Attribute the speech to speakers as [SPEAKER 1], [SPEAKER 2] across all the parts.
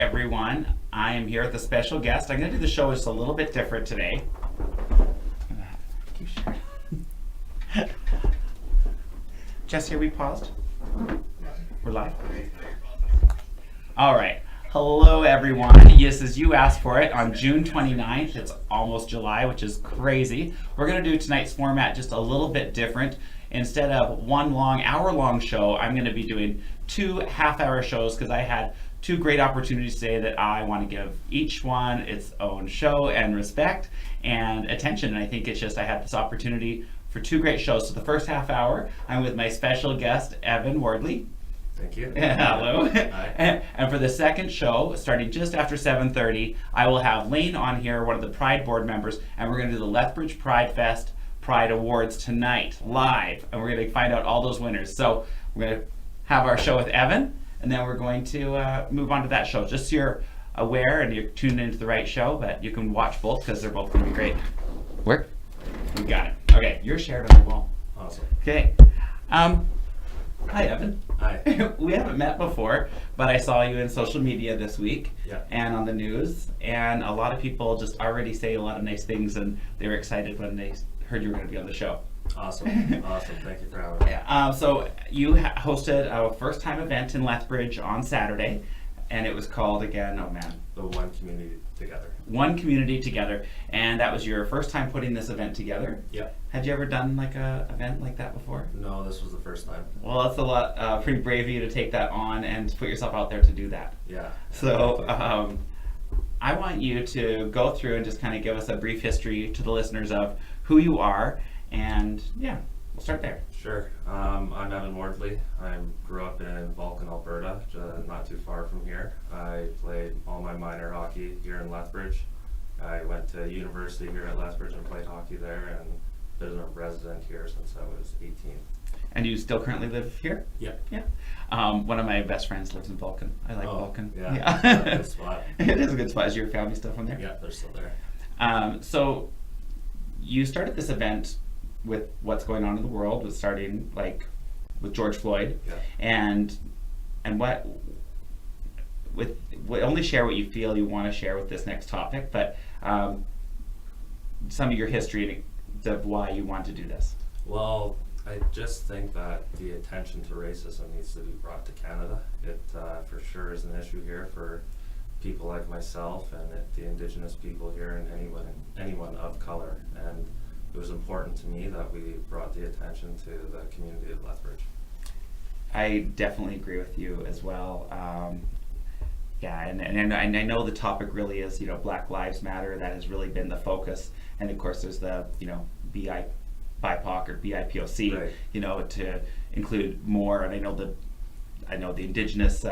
[SPEAKER 1] Everyone, I am here with a special guest. I'm going to do the show just a little bit different today. Keep sharing. Jess, here we paused. We're live. All right. Hello, everyone. Yes, as you asked for it, on June 29th, it's almost July, which is crazy. We're going to do tonight's format just a little bit different. Instead of one hour-long show, I'm going to be doing 2 half-hour shows because I had 2 great opportunities today that I want to give each one its own show and respect and attention. And I think it's just I had this opportunity for 2 great shows. So the first half hour, I'm with my special guest, Evan Wardley.
[SPEAKER 2] Thank you.
[SPEAKER 1] Hello.
[SPEAKER 2] Hi.
[SPEAKER 1] And for the second show, starting just after 7:30, I will have Lane on here, one of the Pride board members, and we're going to do the Lethbridge Pride Fest Pride Awards tonight, live, and we're going to find out all those winners. So we're going to have our show with Evan, and then we're going to move on to that show. Just so you're aware and you're tuned into the right show, but you can watch both because they're both going to be great. Where? We got it. Okay, you're shared on the wall.
[SPEAKER 2] Awesome.
[SPEAKER 1] Okay. Hi, Evan.
[SPEAKER 2] Hi.
[SPEAKER 1] We haven't met before, but I saw you in social media this week and on the news, and a lot of people just already say a lot of nice things, and they were excited when they heard you were going to be on the show.
[SPEAKER 2] Awesome. Awesome. Thank you for having me.
[SPEAKER 1] Yeah. So you hosted a first-time event in Lethbridge on Saturday, and it was called again, oh man.
[SPEAKER 2] The One Community Together.
[SPEAKER 1] One Community Together, and that was your first time putting this event together?
[SPEAKER 2] Yeah.
[SPEAKER 1] Had you ever done like a event like that before?
[SPEAKER 2] No, this was the first time.
[SPEAKER 1] Well, that's a lot, pretty brave of you to take that on and to put yourself out there to do that.
[SPEAKER 2] Yeah.
[SPEAKER 1] So I want you to go through and just kind of give us a brief history to the listeners of who you are, and yeah, we'll start there.
[SPEAKER 2] Sure. I'm Evan Wardley. I grew up in Vulcan, Alberta, not too far from here. I played all my minor hockey here in Lethbridge. I went to university here at Lethbridge and played hockey there, and been a resident here since I was 18.
[SPEAKER 1] And you still currently live here?
[SPEAKER 2] Yeah.
[SPEAKER 1] Yeah. One of my best friends lives in Vulcan. I like Vulcan.
[SPEAKER 2] Yeah. That's a good spot.
[SPEAKER 1] It is a good spot. Is your family still from there?
[SPEAKER 2] Yeah, they're still there.
[SPEAKER 1] So you started this event with what's going on in the world, with starting like with George Floyd, and what only share what you feel you want to share with this next topic, but some of your history of why you want to do this.
[SPEAKER 2] Well, I just think that the attention to racism needs to be brought to Canada. It for sure is an issue here for people like myself and the Indigenous people here and anyone of color. And it was important to me that we brought the attention to the community of Lethbridge.
[SPEAKER 1] I definitely agree with you as well. And I know the topic really is, Black Lives Matter. That has really been the focus. And of course there's the, BIPOC or BIPOC,
[SPEAKER 2] right.
[SPEAKER 1] To include more. And I know the Indigenous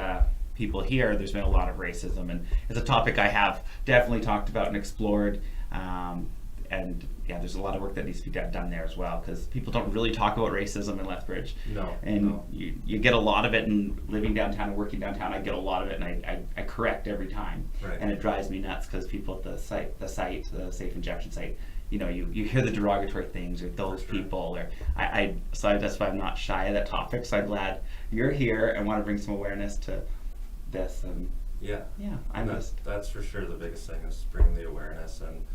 [SPEAKER 1] people here, there's been a lot of racism. And it's a topic I have definitely talked about and explored. And there's a lot of work that needs to be done there as well, because people don't really talk about racism in Lethbridge.
[SPEAKER 2] No.
[SPEAKER 1] And you get a lot of it, and living downtown and working downtown, I get a lot of it, and I correct every time.
[SPEAKER 2] Right.
[SPEAKER 1] And it drives me nuts because people at the safe injection site, you hear the derogatory things, or those people, or so that's why I'm not shy of that topic. So I'm glad you're here and want to bring some awareness to this. And
[SPEAKER 2] that's for sure the biggest thing, is bringing the awareness. And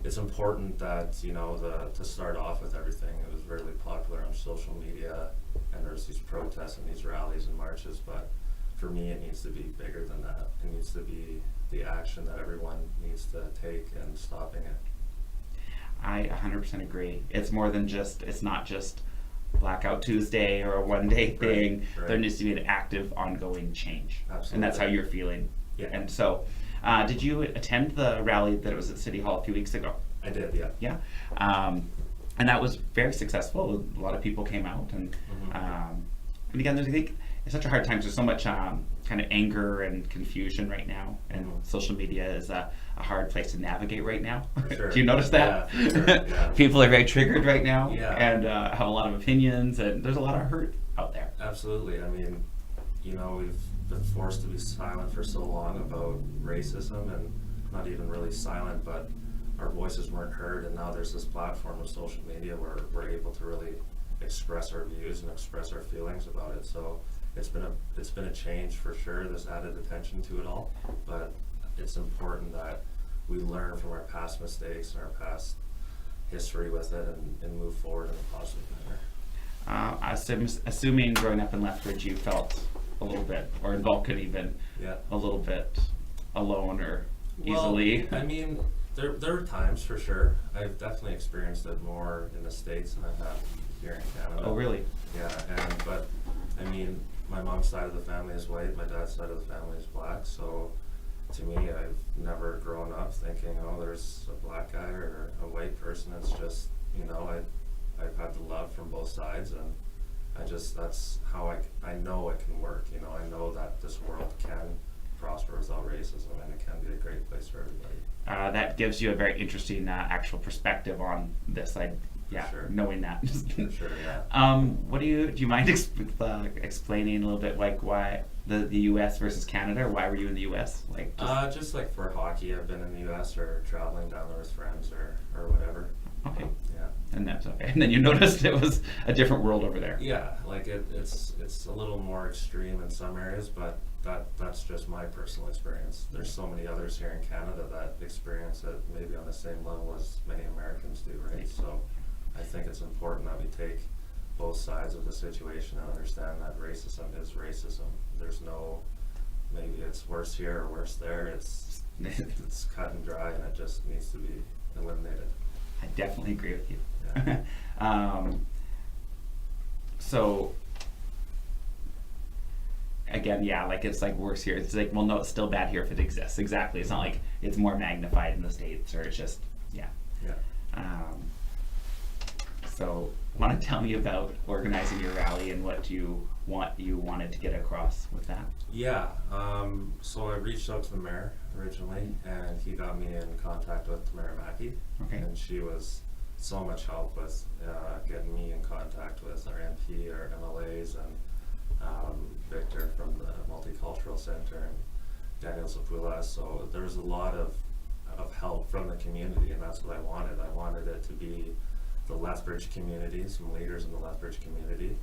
[SPEAKER 2] it's important that, to start off with everything, it was really popular on social media, and there's these protests and these rallies and marches, but for me it needs to be bigger than that. It needs to be the action that everyone needs to take in stopping it.
[SPEAKER 1] I 100% agree. It's more than it's not just Blackout Tuesday or a one-day thing.
[SPEAKER 2] Right.
[SPEAKER 1] There needs to be an active, ongoing change.
[SPEAKER 2] Absolutely.
[SPEAKER 1] And that's how you're feeling.
[SPEAKER 2] Yeah.
[SPEAKER 1] And so, did you attend the rally that was at City Hall a few weeks ago?
[SPEAKER 2] I did, yeah.
[SPEAKER 1] Yeah. And that was very successful. A lot of people came out. And and again, I think it's such a hard time. There's so much kind of anger and confusion right now. And social media is a hard place to navigate right now.
[SPEAKER 2] For sure.
[SPEAKER 1] Do you notice that?
[SPEAKER 2] Yeah, for sure. Yeah.
[SPEAKER 1] People are very triggered right now,
[SPEAKER 2] and
[SPEAKER 1] have a lot of opinions, and there's a lot of hurt out there.
[SPEAKER 2] Absolutely. I mean, we've been forced to be silent for so long about racism, and not even really silent, but our voices weren't heard, and now there's this platform of social media where we're able to really express our views and express our feelings about it. So it's been a change for sure, this added attention to it all, but it's important that we learn from our past mistakes and our past history with it and move forward in a positive manner.
[SPEAKER 1] Assuming growing up in Lethbridge, you felt a little bit, or in Vulcan even, a little bit alone or easily.
[SPEAKER 2] Well, I mean, there were times for sure. I've definitely experienced it more in the States than I have here in Canada.
[SPEAKER 1] Oh, really?
[SPEAKER 2] Yeah, but I mean, my mom's side of the family is white, my dad's side of the family is black, so to me, I've never grown up thinking, oh, there's a black guy or a white person. It's just, you know, I've had the love from both sides, and that's how I know it can work. You know, I know that this world can prosper without racism, and it can be a great place for everybody.
[SPEAKER 1] That gives you a very interesting actual perspective on this.
[SPEAKER 2] Sure.
[SPEAKER 1] Knowing that.
[SPEAKER 2] For sure, yeah.
[SPEAKER 1] What do you mind explaining a little bit, like why the U.S. versus Canada, or why were you in the U.S.? Like
[SPEAKER 2] just like for hockey, I've been in the U.S. or traveling down there with friends or whatever.
[SPEAKER 1] Okay.
[SPEAKER 2] Yeah.
[SPEAKER 1] And that's okay. And then you noticed it was a different world over there.
[SPEAKER 2] Yeah, like it's a little more extreme in some areas, but that's just my personal experience. There's so many others here in Canada that experience it maybe on the same level as many Americans do, right? So I think it's important that we take both sides of the situation and understand that racism is racism. There's no, maybe it's worse here or worse there. It's cut and dry, and it just needs to be eliminated.
[SPEAKER 1] I definitely agree with you.
[SPEAKER 2] Yeah.
[SPEAKER 1] So again, yeah, like it's like worse here. It's like, well, no, it's still bad here if it exists. Exactly. It's not like it's more magnified in the States, or it's just, yeah. So, want to tell me about organizing your rally and what you wanted to get across with that?
[SPEAKER 2] Yeah. So I reached out to the mayor originally, and he got me in contact with Mayor Mackey.
[SPEAKER 1] Okay.
[SPEAKER 2] And she was so much help with getting me in contact with our MP, our MLAs, and Victor from the Multicultural Center, and Daniel Zapula. So there was a lot of help from the community, and that's what I wanted. I wanted it to be the Lethbridge community, some leaders in the Lethbridge community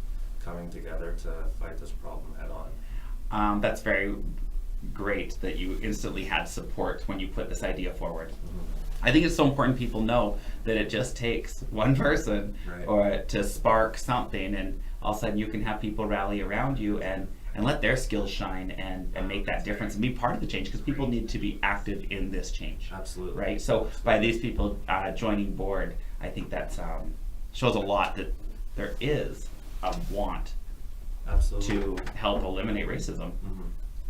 [SPEAKER 2] coming together to fight this problem head on.
[SPEAKER 1] That's very great that you instantly had support when you put this idea forward.
[SPEAKER 2] Mm-hmm.
[SPEAKER 1] I think it's so important people know that it just takes one person
[SPEAKER 2] Right.
[SPEAKER 1] or to spark something, and all of a sudden you can have people rally around you and let their skills shine and make that difference and be part of the change, because people need to be active in this change.
[SPEAKER 2] Absolutely.
[SPEAKER 1] Right? So by these people joining board, I think that shows a lot that there is a want
[SPEAKER 2] Absolutely.
[SPEAKER 1] to help eliminate racism.
[SPEAKER 2] Mm-hmm.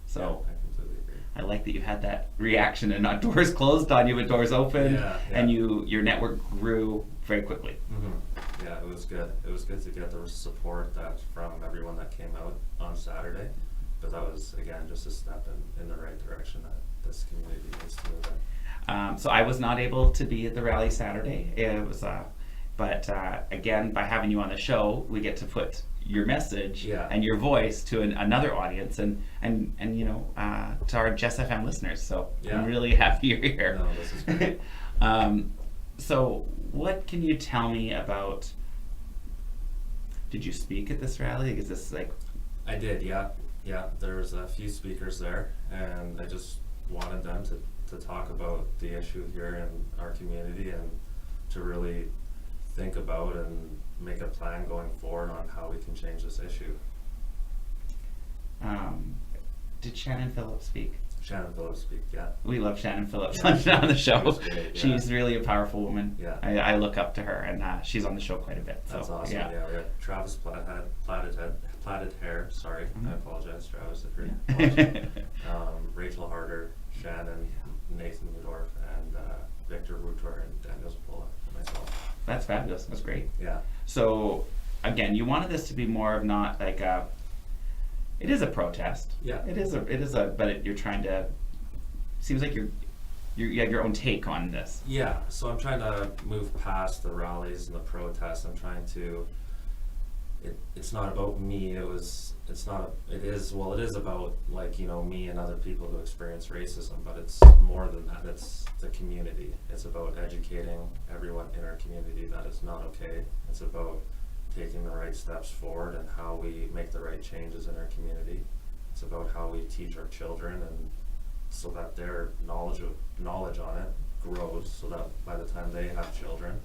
[SPEAKER 1] So
[SPEAKER 2] Yeah, I completely agree.
[SPEAKER 1] I like that you had that reaction and not doors closed on you, but doors open,
[SPEAKER 2] Yeah.
[SPEAKER 1] and your network grew very quickly.
[SPEAKER 2] Mm-hmm. Yeah, it was good. It was good to get the support from everyone that came out on Saturday. But that was, again, just a step in the right direction that this community needs to move in.
[SPEAKER 1] So I was not able to be at the rally Saturday. It was, but again, by having you on the show, we get to put your message and your voice to another audience, and you know, to our Jess FM listeners. So I'm really happy you're here.
[SPEAKER 2] No, this is great.
[SPEAKER 1] So what can you tell me about? Did you speak at this rally? Is this like?
[SPEAKER 2] I did, yeah. There was a few speakers there, and I just wanted them to talk about the issue here in our community, and to really think about and make a plan going forward on how we can change this issue.
[SPEAKER 1] Did Shannon Phillips speak?
[SPEAKER 2] Shannon Phillips speak, yeah.
[SPEAKER 1] We love Shannon Phillips on the show.
[SPEAKER 2] She was great, yeah.
[SPEAKER 1] She's really a powerful woman.
[SPEAKER 2] Yeah.
[SPEAKER 1] I look up to her, and she's on the show quite a bit. So,
[SPEAKER 2] That's awesome.
[SPEAKER 1] Yeah.
[SPEAKER 2] We had Travis plaited hair. Sorry, I apologize, Travis, if you're
[SPEAKER 1] Yeah.
[SPEAKER 2] watching. Rachel Harder, Shannon, Nathan Udorf, and Victor Rutor, and Daniel Zapola, and myself.
[SPEAKER 1] That's fabulous. That's great.
[SPEAKER 2] Yeah.
[SPEAKER 1] So again, you wanted this to be more of not like a. It is a protest.
[SPEAKER 2] Yeah.
[SPEAKER 1] It is a. But you're trying to. Seems like you have your own take on this.
[SPEAKER 2] Yeah. So I'm trying to move past the rallies and the protests. I'm trying to. It's not about me. It is about, like, you know, me and other people who experience racism, but it's more than that. It's the community. It's about educating everyone in our community that it's not okay. It's about taking the right steps forward and how we make the right changes in our community. It's about how we teach our children, and so that their knowledge on it grows, so that by the time they have children,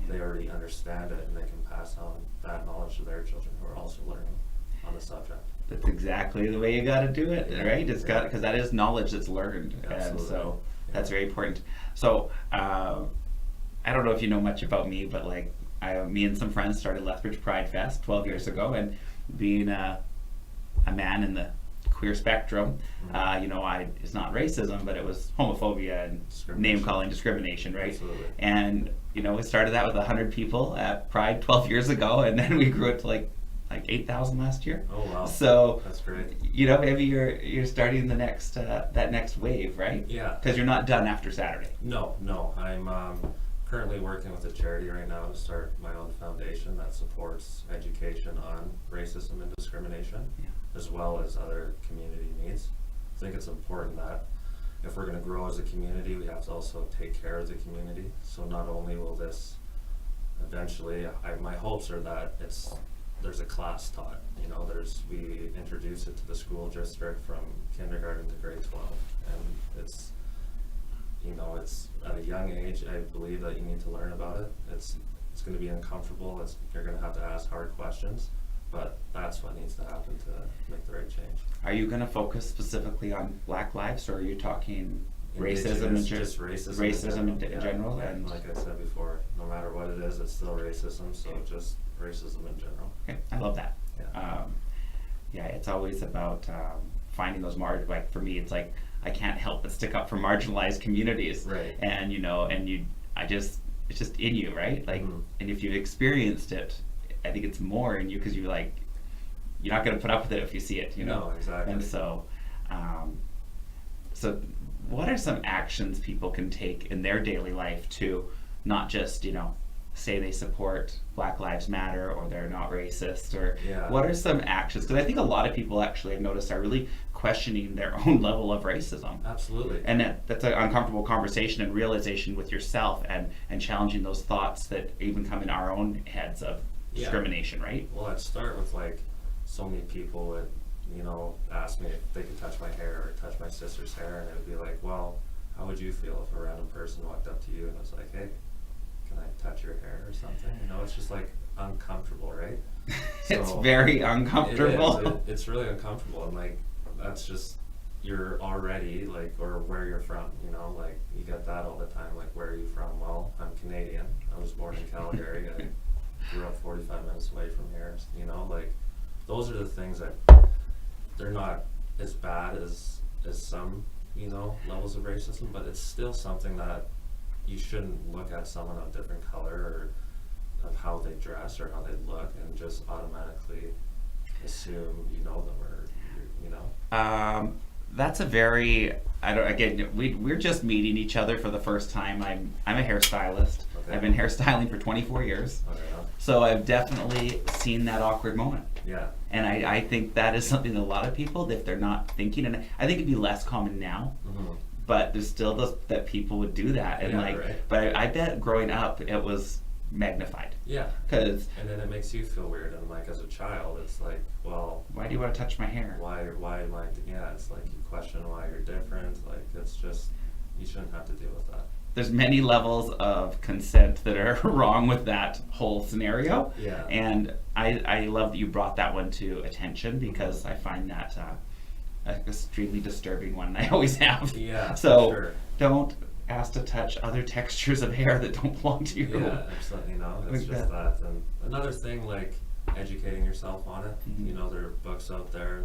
[SPEAKER 2] they already understand it and they can pass on that knowledge to their children who are also learning on the subject.
[SPEAKER 1] That's exactly the way you got to do it,
[SPEAKER 2] Yeah.
[SPEAKER 1] right? It's got, because that is knowledge that's learned, and
[SPEAKER 2] Absolutely.
[SPEAKER 1] so
[SPEAKER 2] Yeah.
[SPEAKER 1] that's very important. So I don't know if you know much about me, but like me and some friends started Lethbridge Pride Fest 12 years ago, and being a man in the queer spectrum, you know, it's not racism, but it was homophobia and name calling, discrimination, right?
[SPEAKER 2] Absolutely.
[SPEAKER 1] And you know, we started that with 100 people at Pride 12 years ago, and then we grew it to like 8,000 last year.
[SPEAKER 2] Oh wow.
[SPEAKER 1] So
[SPEAKER 2] that's great.
[SPEAKER 1] you know, maybe you're starting the next that next wave, right?
[SPEAKER 2] Yeah.
[SPEAKER 1] Because you're not done after Saturday.
[SPEAKER 2] No, I'm currently working with a charity right now to start my own foundation that supports education on racism and discrimination, as well as other community needs. I think it's important that if we're going to grow as a community, we have to also take care of the community. So not only will this eventually, my hopes are that there's a class taught. You know, we introduce it to the school district from kindergarten to grade 12, and it's, you know, it's at a young age. I believe that you need to learn about it. It's going to be uncomfortable. You're going to have to ask hard questions, but that's what needs to happen to make the right change.
[SPEAKER 1] Are you going to focus specifically on Black lives, or are you talking racism in
[SPEAKER 2] Just racism
[SPEAKER 1] in general?
[SPEAKER 2] Yeah,
[SPEAKER 1] And
[SPEAKER 2] like I said before, no matter what it is, it's still racism. So just racism in general.
[SPEAKER 1] okay, I love that.
[SPEAKER 2] Yeah.
[SPEAKER 1] Yeah, it's always about finding those like for me, it's like I can't help but stick up for marginalized communities.
[SPEAKER 2] Right.
[SPEAKER 1] And you know, it's just in you, right? Like,
[SPEAKER 2] Mhm.
[SPEAKER 1] and if you've experienced it, I think it's more in you, because you're not going to put up with it if you see it, you know?
[SPEAKER 2] No, exactly.
[SPEAKER 1] And so, so what are some actions people can take in their daily life to not just, you know, say they support Black Lives Matter or they're not racist, or
[SPEAKER 2] Yeah.
[SPEAKER 1] what are some actions? Because I think a lot of people actually, I've noticed, are really questioning their own level of racism.
[SPEAKER 2] Absolutely.
[SPEAKER 1] And that's an uncomfortable conversation and realization with yourself, and challenging those thoughts that even come in our own heads of
[SPEAKER 2] Yeah.
[SPEAKER 1] discrimination, right?
[SPEAKER 2] Well, I'd start with like so many people would, you know, ask me if they could touch my hair or touch my sister's hair, and it would be like, well, how would you feel if a random person walked up to you and was like, hey, can I touch your hair or something? You know, it's just like uncomfortable, right?
[SPEAKER 1] It's
[SPEAKER 2] So,
[SPEAKER 1] very uncomfortable.
[SPEAKER 2] It's really uncomfortable, and like that's just, you're already like, or where you're from, you know, like you get that all the time. Like, where are you from? Well, I'm Canadian. I was born in Calgary. I grew up 45 minutes away from here. You know, like those are the things that they're not as bad as some, you know, levels of racism, but it's still something that you shouldn't look at someone of different color or of how they dress or how they look and just automatically assume you know them, or you know.
[SPEAKER 1] That's a very, we're just meeting each other for the first time. I'm a hairstylist.
[SPEAKER 2] Okay.
[SPEAKER 1] I've been hairstyling for 24 years.
[SPEAKER 2] I don't know.
[SPEAKER 1] So I've definitely seen that awkward moment.
[SPEAKER 2] Yeah.
[SPEAKER 1] And I think that is something that a lot of people, if they're not thinking, and I think it'd be less common now,
[SPEAKER 2] Mm-hmm.
[SPEAKER 1] but there's still that people would do that. And
[SPEAKER 2] Yeah,
[SPEAKER 1] like,
[SPEAKER 2] right.
[SPEAKER 1] but I bet growing up it was magnified.
[SPEAKER 2] Yeah.
[SPEAKER 1] Because
[SPEAKER 2] And then it makes you feel weird, and like as a child, it's like, well,
[SPEAKER 1] why do you want to touch my hair?
[SPEAKER 2] why am I? Yeah, it's like you question why you're different. Like it's just, you shouldn't have to deal with that.
[SPEAKER 1] There's many levels of consent that are wrong with that whole scenario.
[SPEAKER 2] Yeah.
[SPEAKER 1] And I love that you brought that one to attention, because I find that an extremely disturbing one. I always have.
[SPEAKER 2] Yeah.
[SPEAKER 1] So
[SPEAKER 2] for sure.
[SPEAKER 1] don't ask to touch other textures of hair that don't belong to you.
[SPEAKER 2] Yeah, absolutely. You know, it's
[SPEAKER 1] Like
[SPEAKER 2] just that. And another thing, like educating yourself on it.
[SPEAKER 1] Mhm.
[SPEAKER 2] You know, there are books out there.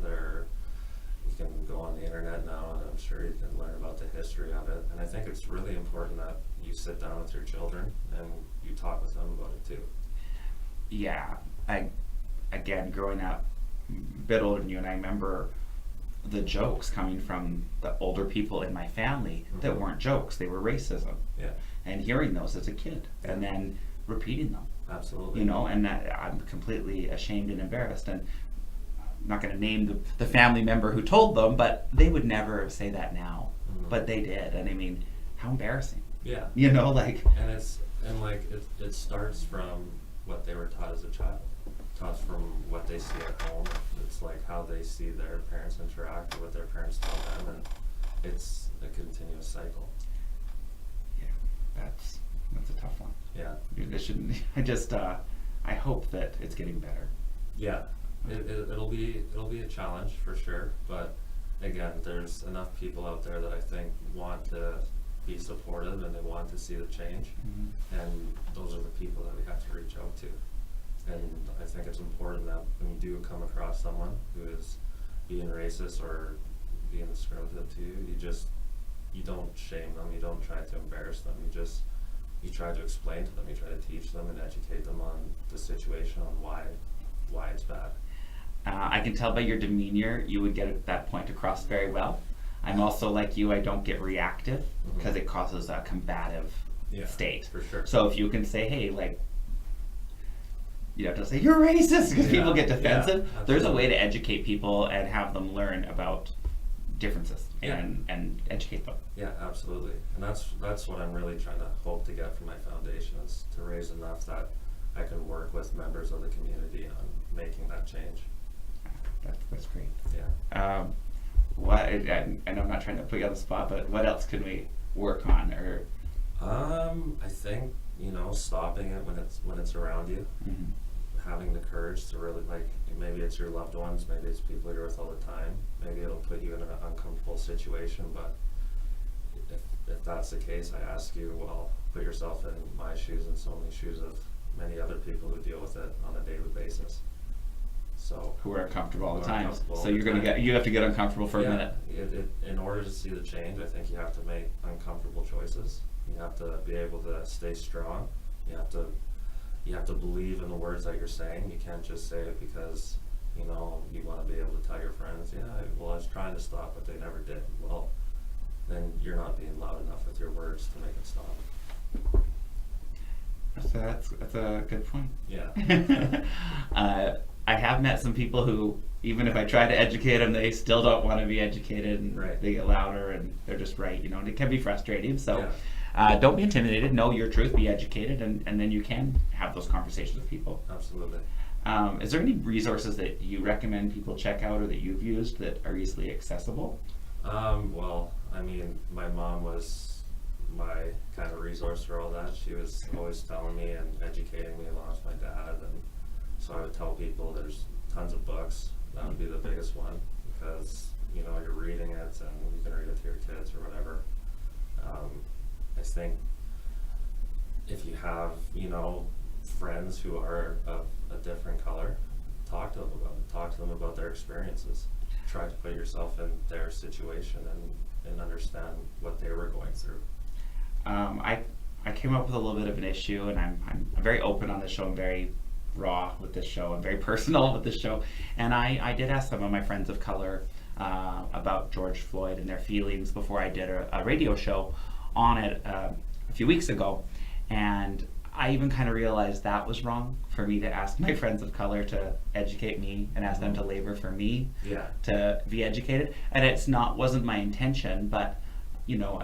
[SPEAKER 2] You can go on the internet now, and I'm sure you can learn about the history of it. And I think it's really important that you sit down with your children and you talk with them about it too.
[SPEAKER 1] Yeah. Again, growing up a bit older than you, and I remember the jokes coming from the older people in my family that
[SPEAKER 2] Mhm.
[SPEAKER 1] weren't jokes, they were racism.
[SPEAKER 2] Yeah,
[SPEAKER 1] And hearing those as a kid, and
[SPEAKER 2] Yeah.
[SPEAKER 1] then repeating them,
[SPEAKER 2] absolutely.
[SPEAKER 1] you know, and I'm completely ashamed and embarrassed, and I'm not going to name the family member who told them, but they would never say that now,
[SPEAKER 2] Mhm.
[SPEAKER 1] but they did. And I mean, how embarrassing,
[SPEAKER 2] Yeah.
[SPEAKER 1] you know, like,
[SPEAKER 2] And it starts from what they were taught as a child. but from what they see at home, it's like how they see their parents interact, or what their parents tell them, and it's a continuous cycle.
[SPEAKER 1] Yeah, that's a tough one.
[SPEAKER 2] Yeah.
[SPEAKER 1] It shouldn't. I hope that it's getting better.
[SPEAKER 2] Yeah, it'll be a challenge for sure, but again, there's enough people out there that I think want to be supportive and they want to see the change, and those are the people that we have to reach out to. And I think it's important that when you do come across someone who is being racist or being discriminative to you, you don't shame them, you don't try to embarrass them, you try to explain to them, you try to teach them and educate them on the situation, on why it's bad.
[SPEAKER 1] I can tell by your demeanor you would get that point across very well. I'm also like you, I don't get reactive because it causes a combative state.
[SPEAKER 2] For sure.
[SPEAKER 1] So if you can say, hey, like, you have to say, you're racist, because people get defensive. There's a way to educate people and have them learn about differences and educate them.
[SPEAKER 2] Yeah, absolutely. And that's what I'm really trying to hope to get from my foundation, is to raise enough that I can work with members of the community on making that change.
[SPEAKER 1] That's great.
[SPEAKER 2] Yeah.
[SPEAKER 1] And I'm not trying to put you on the spot, but what else can we work on? Or
[SPEAKER 2] I think, stopping it when it's around you, having the courage to really, like, maybe it's your loved ones, maybe it's people you're with all the time, maybe it'll put you in an uncomfortable situation, but if that's the case, I ask you, well, put yourself in my shoes and so many shoes of many other people who deal with it on a daily basis. So
[SPEAKER 1] who are uncomfortable all the time.
[SPEAKER 2] Uncomfortable
[SPEAKER 1] So
[SPEAKER 2] all
[SPEAKER 1] you're
[SPEAKER 2] the
[SPEAKER 1] gonna
[SPEAKER 2] time.
[SPEAKER 1] you have to get uncomfortable for a
[SPEAKER 2] Yeah,
[SPEAKER 1] minute.
[SPEAKER 2] in order to see the change, I think you have to make uncomfortable choices. You have to be able to stay strong. You have to believe in the words that you're saying. You can't just say it because you want to be able to tell your friends, I was trying to stop, but they never did. Well, then you're not being loud enough with your words to make it stop.
[SPEAKER 1] That's a good point.
[SPEAKER 2] Yeah.
[SPEAKER 1] I have met some people who, even if I try to educate them, they still don't want to be educated, and they get louder, and they're just right, and it can be frustrating. So don't be intimidated. Know your truth. Be educated, and then you can have those conversations with people.
[SPEAKER 2] Absolutely.
[SPEAKER 1] Is there any resources that you recommend people check out or that you've used that are easily accessible?
[SPEAKER 2] Well, I mean, my mom was my kind of resource for all that. She was always telling me and educating me along with my dad, and so I would tell people there's tons of books. That would be the biggest one, because you're reading it and you can read it to your kids or whatever. I think if you have friends who are of a different color, talk to them about it. Talk to them about their experiences. Try to put yourself in their situation and understand what they were going through.
[SPEAKER 1] I came up with a little bit of an issue, and I'm very open on this show. I'm very raw with this show. I'm very personal with this show. And I did ask some of my friends of color about George Floyd and their feelings before I did a radio show on it a few weeks ago. And I even kind of realized that was wrong for me to ask my friends of color to educate me and ask them to labor for me to be educated. And wasn't my intention, but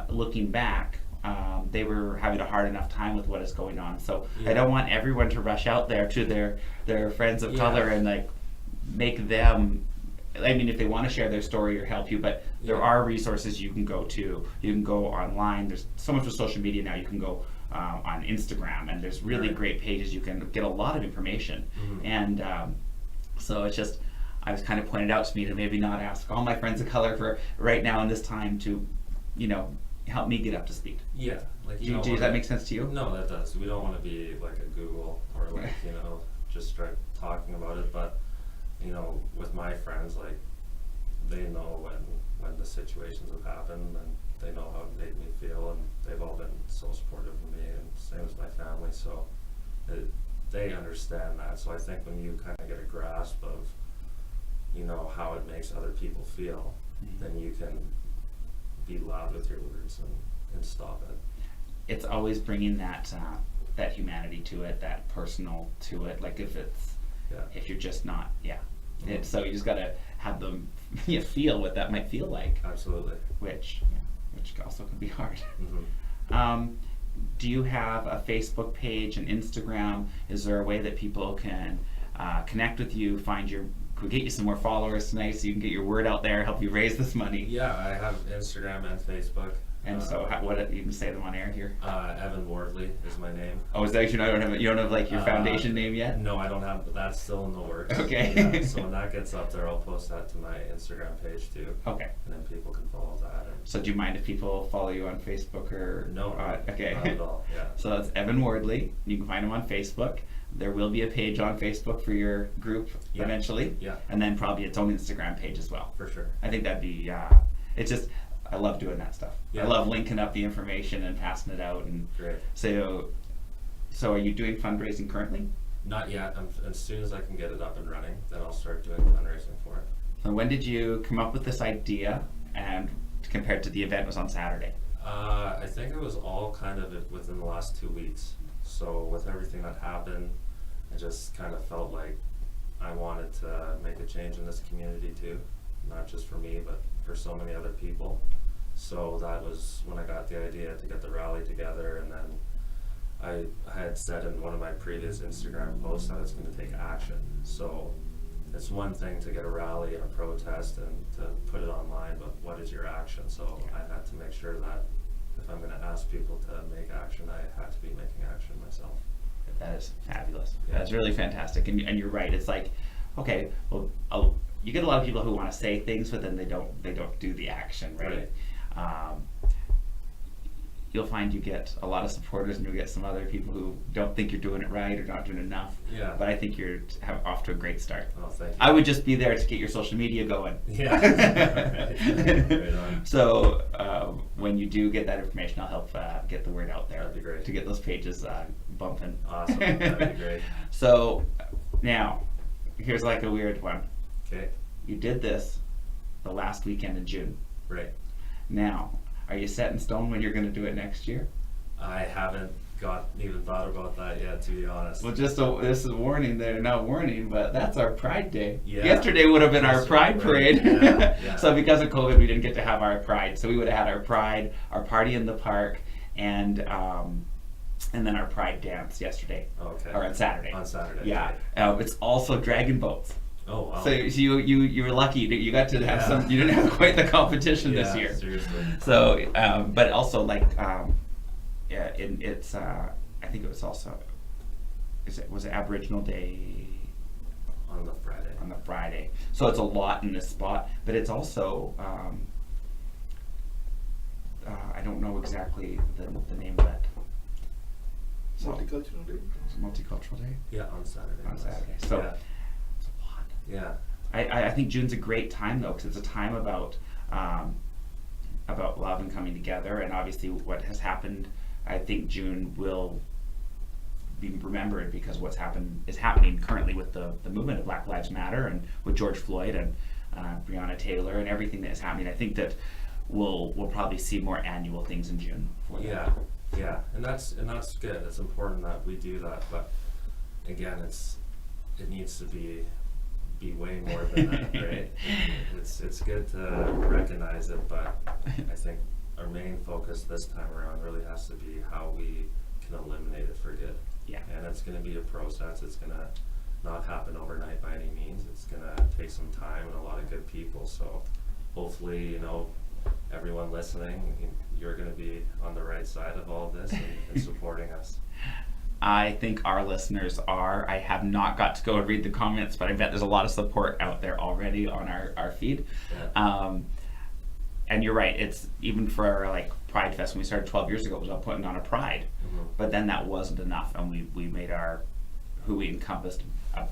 [SPEAKER 1] looking back, they were having a hard enough time with what is going on. So I don't want everyone to rush out there to their friends of color and like make them, I mean, if they want to share their story or help you, but there are resources you can go to. You can go online. There's so much with social media now. You can go on Instagram, and there's really great pages. You can get a lot of information. And so it's just, I was kind of pointed out to me to maybe not ask all my friends of color for right now in this time to, help me get up to speed.
[SPEAKER 2] Yeah. Like,
[SPEAKER 1] does that make sense to you?
[SPEAKER 2] No, that does. We don't want to be like a Google or like, just start talking about it. But, with my friends, like, they know when the situations have happened, and they know how it made me feel, and they've all been so supportive of me, and same as my family. So they understand that. So I think when you kind of get a grasp of, how it makes other people feel, then you can be loud with your words and stop it.
[SPEAKER 1] It's always bringing that humanity to it, that personal to it. Like if you're just not, so you just gotta have them feel what that might feel like.
[SPEAKER 2] Absolutely.
[SPEAKER 1] Which also can be hard.
[SPEAKER 2] Mm-hmm.
[SPEAKER 1] Do you have a Facebook page, an Instagram? Is there a way that people can connect with you, could get you some more followers tonight so you can get your word out there, help you raise this money.
[SPEAKER 2] Yeah, I have Instagram and Facebook.
[SPEAKER 1] And so, what you can say them on air here?
[SPEAKER 2] Evan Wardley is my name.
[SPEAKER 1] Oh, is that you don't have like your foundation name yet?
[SPEAKER 2] No, I don't have, but that's still in the works.
[SPEAKER 1] Okay.
[SPEAKER 2] Yeah, so when that gets up there, I'll post that to my Instagram page too.
[SPEAKER 1] Okay.
[SPEAKER 2] And then people can follow that.
[SPEAKER 1] So do you mind if people follow you on Facebook or?
[SPEAKER 2] No,
[SPEAKER 1] okay.
[SPEAKER 2] not at all. Yeah.
[SPEAKER 1] So it's Evan Wardley. You can find him on Facebook. There will be a page on Facebook for your group eventually.
[SPEAKER 2] Yeah.
[SPEAKER 1] And then probably its own Instagram page as well.
[SPEAKER 2] For sure.
[SPEAKER 1] I think that'd be, it's just, I love doing that stuff.
[SPEAKER 2] Yeah.
[SPEAKER 1] I love linking up the information and passing it out. And
[SPEAKER 2] Great.
[SPEAKER 1] So are you doing fundraising currently?
[SPEAKER 2] Not yet. As soon as I can get it up and running, then I'll start doing fundraising for it.
[SPEAKER 1] And when did you come up with this idea, and compared to the event was on Saturday?
[SPEAKER 2] I think it was all kind of within the last 2 weeks. So with everything that happened, I just kind of felt like I wanted to make a change in this community too, not just for me, but for so many other people. So that was when I got the idea to get the rally together, and then I had said in one of my previous Instagram posts that it's going to take action. So it's one thing to get a rally and a protest and to put it online, but what is your action? So I had to make sure that if I'm going to ask people to make action, I had to be making action myself.
[SPEAKER 1] That is fabulous.
[SPEAKER 2] Yeah.
[SPEAKER 1] That's really fantastic. And you're right. It's like, okay, well, you get a lot of people who want to say things, but then they don't do the action, right? You'll find you get a lot of supporters, and you'll get some other people who don't think you're doing it right or not doing enough.
[SPEAKER 2] Yeah.
[SPEAKER 1] But I think you're off to a great start.
[SPEAKER 2] Oh, thank you.
[SPEAKER 1] I would just be there to get your social media going.
[SPEAKER 2] Yeah. Right on.
[SPEAKER 1] So when you do get that information, I'll help get the word out there.
[SPEAKER 2] That'd be great.
[SPEAKER 1] To get those pages bumping.
[SPEAKER 2] Awesome. That'd be great.
[SPEAKER 1] So now, here's like a weird one.
[SPEAKER 2] Okay.
[SPEAKER 1] You did this the last weekend in June.
[SPEAKER 2] Right.
[SPEAKER 1] Now, are you set in stone when you're going to do it next year?
[SPEAKER 2] I haven't even thought about that yet, to be honest.
[SPEAKER 1] Well, this is a warning there, not warning, but that's our Pride Day.
[SPEAKER 2] Yeah.
[SPEAKER 1] Yesterday would have been our Pride
[SPEAKER 2] Right.
[SPEAKER 1] Parade.
[SPEAKER 2] Yeah, yeah.
[SPEAKER 1] So because of COVID, we didn't get to have our Pride. So we would have had our Pride, our party in the park, and then our Pride dance yesterday.
[SPEAKER 2] Okay.
[SPEAKER 1] Or on Saturday.
[SPEAKER 2] On Saturday.
[SPEAKER 1] Yeah.
[SPEAKER 2] Right.
[SPEAKER 1] It's also dragon boats.
[SPEAKER 2] Oh, wow.
[SPEAKER 1] So you were lucky that you got to have some. You didn't have quite the competition this year.
[SPEAKER 2] Seriously.
[SPEAKER 1] So, but also like, it's I think it was also, was it Aboriginal Day
[SPEAKER 2] On the Friday.
[SPEAKER 1] on the Friday? So it's a lot in this spot, but it's also I don't know exactly the name of that. So,
[SPEAKER 3] Multicultural Day.
[SPEAKER 1] Multicultural Day
[SPEAKER 2] Yeah, on Saturday.
[SPEAKER 1] on Saturday. So
[SPEAKER 2] Yeah.
[SPEAKER 1] it's a lot.
[SPEAKER 2] Yeah.
[SPEAKER 1] I think June's a great time though, because it's a time about love and coming together, and obviously what has happened. I think June will be remembered because what's happened is happening currently with the movement of Black Lives Matter and with George Floyd and Breonna Taylor and everything that is happening. I think that we'll probably see more annual things in June for that.
[SPEAKER 2] Yeah, and that's good. It's important that we do that, but again, it needs to be way more than that, right? It's good to recognize it, but I think our main focus this time around really has to be how we can eliminate it for good.
[SPEAKER 1] Yeah.
[SPEAKER 2] And it's going to be a process. It's going to not happen overnight by any means. It's going to take some time and a lot of good people. So hopefully, everyone listening, you're going to be on the right side of all this and supporting us.
[SPEAKER 1] I think our listeners are. I have not got to go and read the comments, but I bet there's a lot of support out there already on our feed.
[SPEAKER 2] Yeah.
[SPEAKER 1] And you're right, it's even for our Pride Fest, when we started 12 years ago, it was about putting on a pride.
[SPEAKER 2] Mhm.
[SPEAKER 1] But then that wasn't enough, and we made who we encompassed a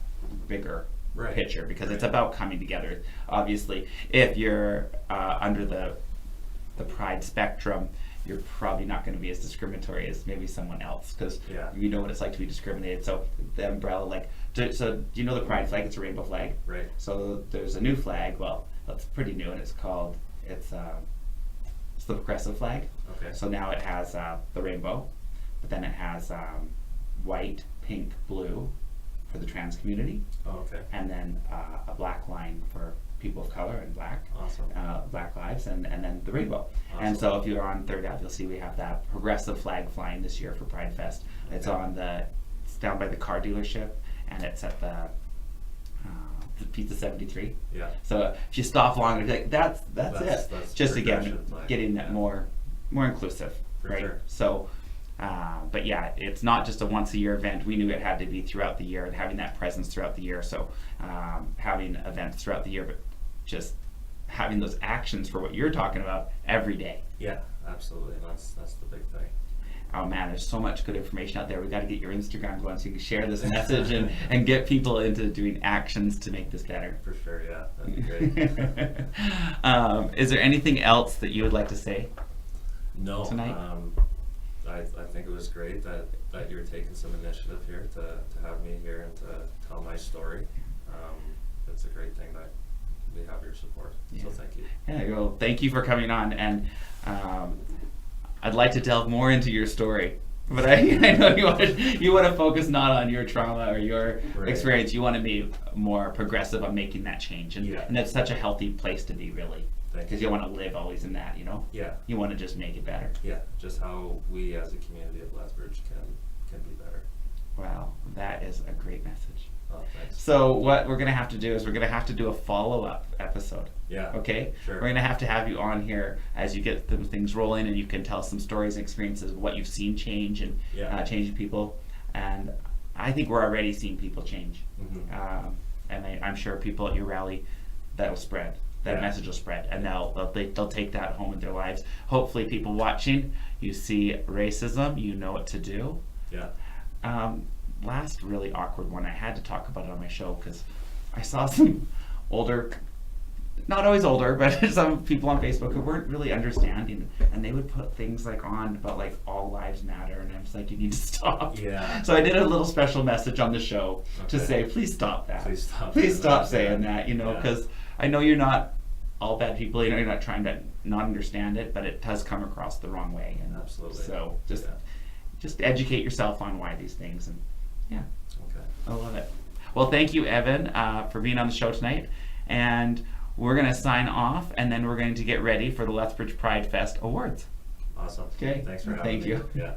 [SPEAKER 1] bigger
[SPEAKER 2] Right.
[SPEAKER 1] picture, because it's
[SPEAKER 2] Right.
[SPEAKER 1] about coming together. Obviously, if you're under the Pride spectrum, you're probably not going to be as discriminatory as maybe someone else, because
[SPEAKER 2] Yeah.
[SPEAKER 1] you know what it's like to be discriminated. So the umbrella, so do you know the Pride flag? It's a rainbow flag.
[SPEAKER 2] Right.
[SPEAKER 1] So there's a new flag. Well, that's pretty new, and it's the progressive flag.
[SPEAKER 2] Okay.
[SPEAKER 1] So now it has the rainbow, but then it has white, pink, blue for the trans community,
[SPEAKER 2] Oh, okay.
[SPEAKER 1] and then a black line for people of color and black.
[SPEAKER 2] Awesome.
[SPEAKER 1] Black lives, and then the rainbow. And
[SPEAKER 2] Awesome.
[SPEAKER 1] so if you're on Third Ave, you'll see we have that progressive flag flying this year for Pride Fest. It's
[SPEAKER 2] Okay.
[SPEAKER 1] it's down by the car dealership, and it's at the Pizza 73.
[SPEAKER 2] Yeah.
[SPEAKER 1] So if you stop long, you're like, that's it.
[SPEAKER 2] That's
[SPEAKER 1] Just again,
[SPEAKER 2] progression, like,
[SPEAKER 1] getting that
[SPEAKER 2] yeah.
[SPEAKER 1] more inclusive,
[SPEAKER 2] For
[SPEAKER 1] right?
[SPEAKER 2] sure.
[SPEAKER 1] So, but yeah, it's not just a once a year event. We knew it had to be throughout the year and having that presence throughout the year. So having events throughout the year, but just having those actions for what you're talking about every day.
[SPEAKER 2] Yeah, absolutely. That's the big thing.
[SPEAKER 1] Oh man, there's so much good information out there. We got to get your Instagram going so you can share this message and get people into doing actions to make this better.
[SPEAKER 2] For sure, yeah. That'd be great.
[SPEAKER 1] Is there anything else that you would like to say?
[SPEAKER 2] No.
[SPEAKER 1] Tonight?
[SPEAKER 2] I think it was great that you're taking some initiative here to have me here and to tell my story. It's a great thing that we have your support.
[SPEAKER 1] Yeah.
[SPEAKER 2] So thank you.
[SPEAKER 1] Yeah, well, thank you for coming on, and I'd like to delve more into your story, but I know you want to focus not on your trauma or your
[SPEAKER 2] Right.
[SPEAKER 1] experience. You want to be more progressive on making that change, and
[SPEAKER 2] Yeah.
[SPEAKER 1] and that's such a healthy place to be, really,
[SPEAKER 2] Thank
[SPEAKER 1] because you want to live always in that,
[SPEAKER 2] Yeah.
[SPEAKER 1] You want to just make it better.
[SPEAKER 2] Yeah. Just how we as a community of Lethbridge can be better.
[SPEAKER 1] Wow, that is a great message.
[SPEAKER 2] Oh, thanks.
[SPEAKER 1] So what we're gonna have to do is we're gonna have to do a follow-up episode.
[SPEAKER 2] Yeah.
[SPEAKER 1] Okay?
[SPEAKER 2] Sure.
[SPEAKER 1] We're gonna have to have you on here as you get them things rolling, and you can tell some stories and experiences of what you've seen change and
[SPEAKER 2] Yeah.
[SPEAKER 1] changing people. And I think we're already seeing people change.
[SPEAKER 2] Mhm.
[SPEAKER 1] And I'm sure people at your rally, that will spread. That
[SPEAKER 2] Yeah.
[SPEAKER 1] message will spread, and they'll take that home in their lives. Hopefully, people watching, you see racism, you know what to do.
[SPEAKER 2] Yeah.
[SPEAKER 1] Last really awkward one, I had to talk about it on my show because I saw some older, not always older, but some people on Facebook who weren't really understanding, and they would put things like on about like all lives matter, and I was like, you need to stop.
[SPEAKER 2] Yeah.
[SPEAKER 1] So I did a little special message on the show to
[SPEAKER 2] Okay.
[SPEAKER 1] say, please stop that.
[SPEAKER 2] Please stop.
[SPEAKER 1] Please stop
[SPEAKER 2] Yeah.
[SPEAKER 1] saying that,
[SPEAKER 2] Yeah.
[SPEAKER 1] because I know you're not all bad people, you're not trying to not understand it, but it does come across the wrong way. And
[SPEAKER 2] Absolutely.
[SPEAKER 1] so just
[SPEAKER 2] Yeah.
[SPEAKER 1] educate yourself on why these things, and yeah,
[SPEAKER 2] Okay.
[SPEAKER 1] I love it. Well, thank you, Evan, for being on the show tonight, and we're going to sign off, and then we're going to get ready for the Lethbridge Pride Fest Awards.
[SPEAKER 2] Awesome.
[SPEAKER 1] Okay.
[SPEAKER 2] Thanks for having
[SPEAKER 1] Thank
[SPEAKER 2] me.
[SPEAKER 1] you.
[SPEAKER 2] Yeah.